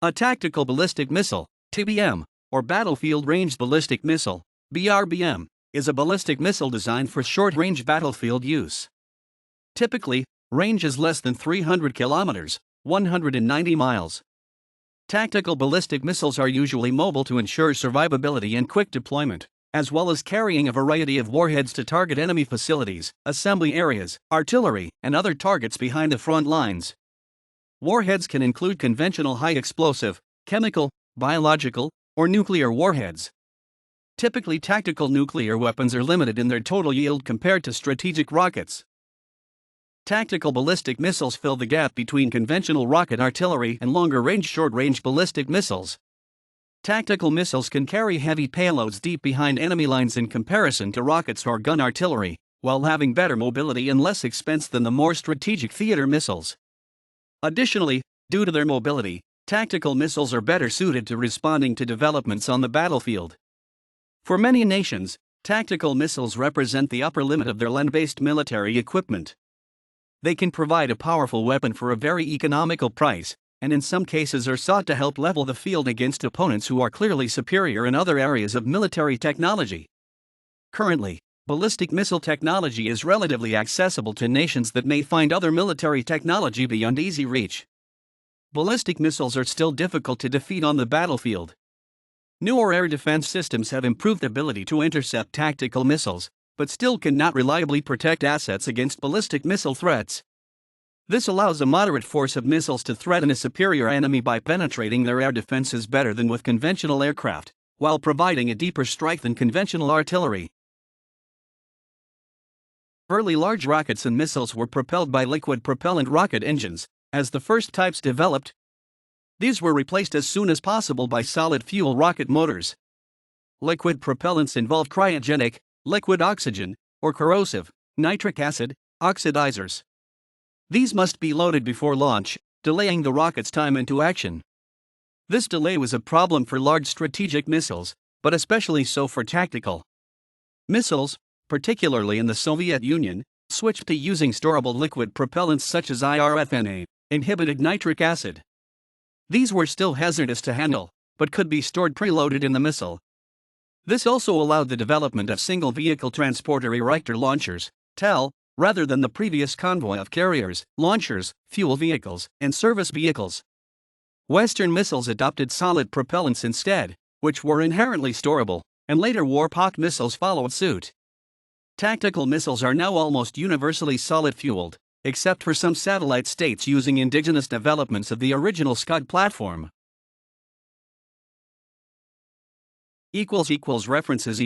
A tactical ballistic missile, TBM, or battlefield ranged ballistic missile, BRBM, is a ballistic missile designed for short-range battlefield use. Typically, range is less than 300 kilometers, 190 miles. Tactical ballistic missiles are usually mobile to ensure survivability and quick deployment, as well as carrying a variety of warheads to target enemy facilities, assembly areas, artillery, and other targets behind the front lines. Warheads can include conventional high-explosive, chemical, biological, or nuclear warheads. Typically, tactical nuclear weapons are limited in their total yield compared to strategic rockets. Tactical ballistic missiles fill the gap between conventional rocket artillery and longer-range short-range ballistic missiles. Tactical missiles can carry heavy payloads deep behind enemy lines in comparison to rockets or gun artillery, while having better mobility and less expense than the more strategic theater missiles. Additionally, due to their mobility, tactical missiles are better suited to responding to developments on the battlefield. For many nations, tactical missiles represent the upper limit of their land-based military equipment. They can provide a powerful weapon for a very economical price, and in some cases are sought to help level the field against opponents who are clearly superior in other areas of military technology. Currently, ballistic missile technology is relatively accessible to nations that may find other military technology beyond easy reach. Ballistic missiles are still difficult to defeat on the battlefield. Newer air defense systems have improved ability to intercept tactical missiles, but still cannot reliably protect assets against ballistic missile threats. This allows a moderate force of missiles to threaten a superior enemy by penetrating their air defenses better than with conventional aircraft, while providing a deeper strike than conventional artillery. Early large rockets and missiles were propelled by liquid propellant rocket engines, as the first types developed. These were replaced as soon as possible by solid fuel rocket motors. Liquid propellants involve cryogenic, liquid oxygen, or corrosive, nitric acid, oxidizers. These must be loaded before launch, delaying the rocket's time into action. This delay was a problem for large strategic missiles, but especially so for tactical missiles, particularly in the Soviet Union, switched to using storable liquid propellants such as IRFNA, inhibited nitric acid. These were still hazardous to handle, but could be stored preloaded in the missile. This also allowed the development of single-vehicle transporter erector launchers, TEL, rather than the previous convoy of carriers, launchers, fuel vehicles, and service vehicles. Western missiles adopted solid propellants instead, which were inherently storable, and later Warhawk missiles followed suit. Tactical missiles are now almost universally solid-fueled, except for some satellite states using indigenous developments of the original Scud platform. References